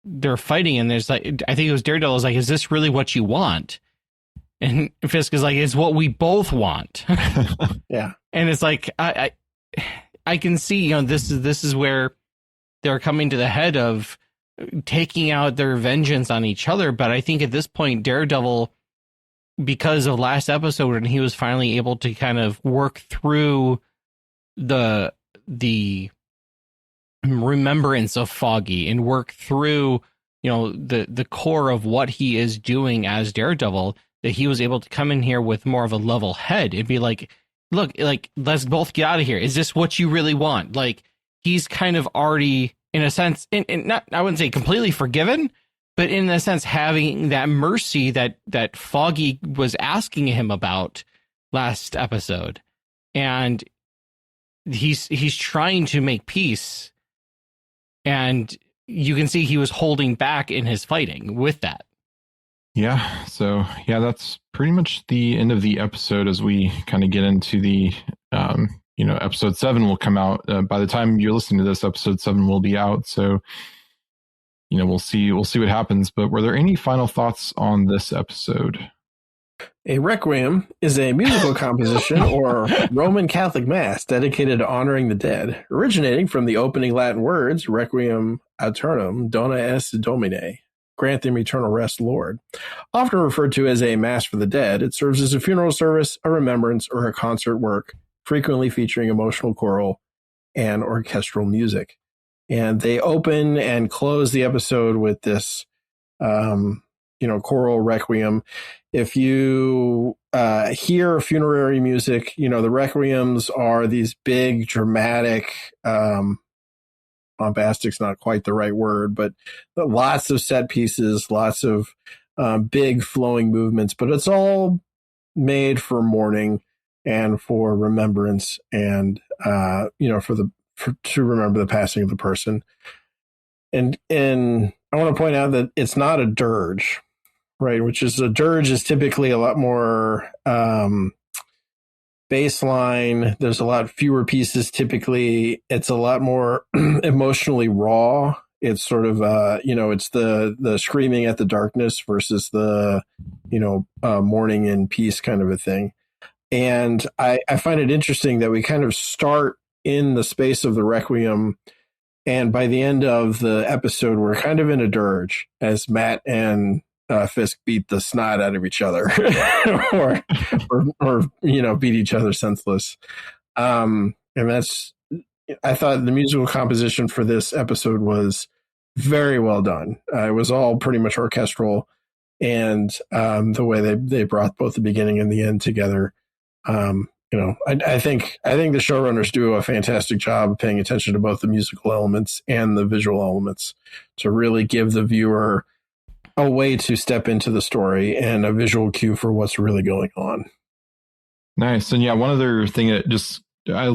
they're fighting and there's like, I think it was Daredevil was like, is this really what you want? And Fisk is like, it's what we both want. Yeah. And it's like, I can see, you know, this is where they're coming to the head of taking out their vengeance on each other. But I think at this point, Daredevil, because of last episode, and he was finally able to kind of work through the remembrance of Foggy and work through, you know, the core of what he is doing as Daredevil, that he was able to come in here with more of a level head and be like, look, like, let's both get out of here. Is this what you really want? Like, he's kind of already, in a sense, and not, I wouldn't say completely forgiven, but in a sense, having that mercy that Foggy was asking him about last episode. And he's trying to make peace. And you can see he was holding back in his fighting with that. Yeah. So, yeah, that's pretty much the end of the episode as we kind of get into the, you know, episode 7 will come out. By the time you're listening to this, episode 7 will be out. So, you know, we'll see what happens. But were there any final thoughts on this episode? A requiem is a musical composition or Roman Catholic mass dedicated to honoring the dead, originating from the opening Latin words Requiem aeternam dona est Domine, grant them eternal rest, Lord. Often referred to as a mass for the dead, it serves as a funeral service, a remembrance, or a concert work, frequently featuring emotional choral and orchestral music. And they open and close the episode with this choral requiem. If you hear funerary music, the requiems are these big, dramatic, bombastic's not quite the right word, but lots of set pieces, lots of big flowing movements, but it's all made for mourning and for remembrance and, to remember the passing of the person. And I want to point out that it's not a dirge. Right, which is a dirge is typically a lot more baseline. There's a lot fewer pieces. Typically, it's a lot more emotionally raw. It's sort of it's the screaming at the darkness versus the mourning in peace kind of a thing. And I find it interesting that we kind of start in the space of the requiem, and by the end of the episode, we're kind of in a dirge as Matt and Fisk beat the snot out of each other or beat each other senseless. And I thought the musical composition for this episode was very well done. It was all pretty much orchestral, and the way they brought both the beginning and the end together. I think the showrunners do a fantastic job of paying attention to both the musical elements and the visual elements to really give the viewer a way to step into the story and a visual cue for what's really going on. Nice. And yeah, one other thing that just a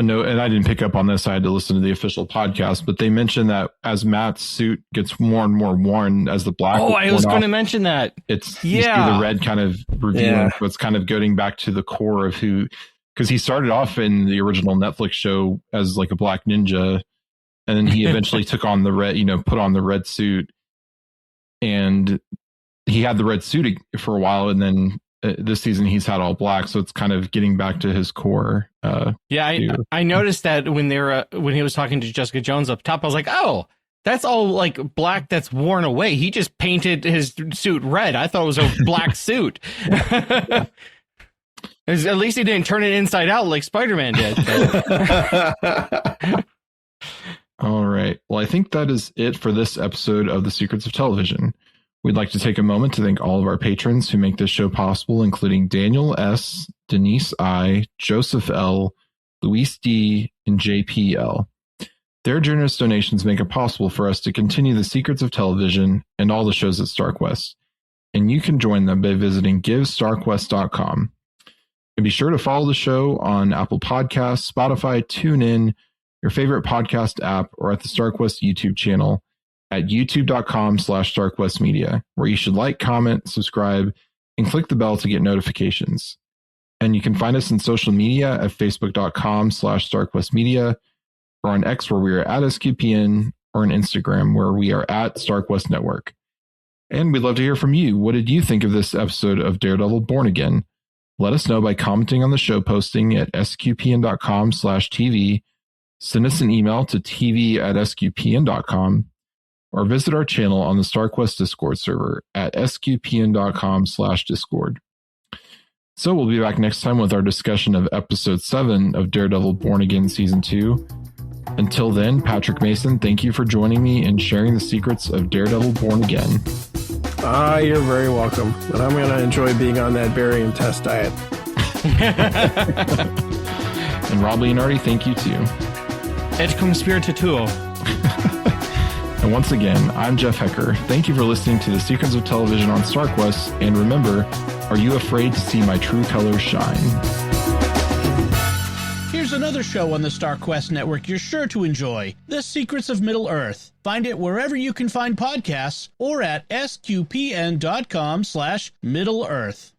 note, and I didn't pick up on this. I had to listen to the official podcast, but they mentioned that as Matt's suit gets more and more worn as the black. Oh, I was going to mention that. You see the red kind of revealing. So it's kind of going back to the core of because he started off in the original Netflix show as like a black ninja, and then he eventually took on the red, put on the red suit. And he had the red suit for a while, and then this season he's had all black, so it's kind of getting back to his core. I noticed that when he was talking to Jessica Jones up top, I was like, oh, that's all like black that's worn away. He just painted his suit red. I thought it was a black suit. At least he didn't turn it inside out like Spider-Man did. All right. Well, I think that is it for this episode of The Secrets of Television. We'd like to take a moment to thank all of our patrons who make this show possible, including Daniel S., Denise I., Joseph L., Luis D., and JPL. Their generous donations make it possible for us to continue The Secrets of Television and all the shows at StarQuest. And you can join them by visiting GiveStarQuest.com. And be sure to follow the show on Apple Podcasts, Spotify, TuneIn, your favorite podcast app, or at the StarQuest YouTube channel at youtube.com/StarQuestMedia, where you should like, comment, subscribe, and click the bell to get notifications. And you can find us on social media at facebook.com/StarQuestMedia, or on X where we are at SQPN, or on Instagram where we are at StarQuest Network. And we'd love to hear from you. What did you think of this episode of Daredevil Born Again? Let us know by commenting on the show posting at sqpn.com/TV, send us an email to tv@sqpn.com, or visit our channel on the StarQuest Discord server at sqpn.com/Discord. So we'll be back next time with our discussion of episode 7 of Daredevil Born Again Season 2. Until then, Patrick Mason, thank you for joining me and sharing the secrets of Daredevil Born Again. You're very welcome. And I'm going to enjoy being on that barium test diet. And Rob Leonardi, thank you too. Et cum spiritu tuo. And once again, I'm Jeff Haecker. Thank you for listening to The Secrets of Television on StarQuest. And remember, are you afraid to see my true colors shine? Here's another show on the StarQuest Network you're sure to enjoy, The Secrets of Middle-earth. Find it wherever you can find podcasts or at sqpn.com/Middle-earth.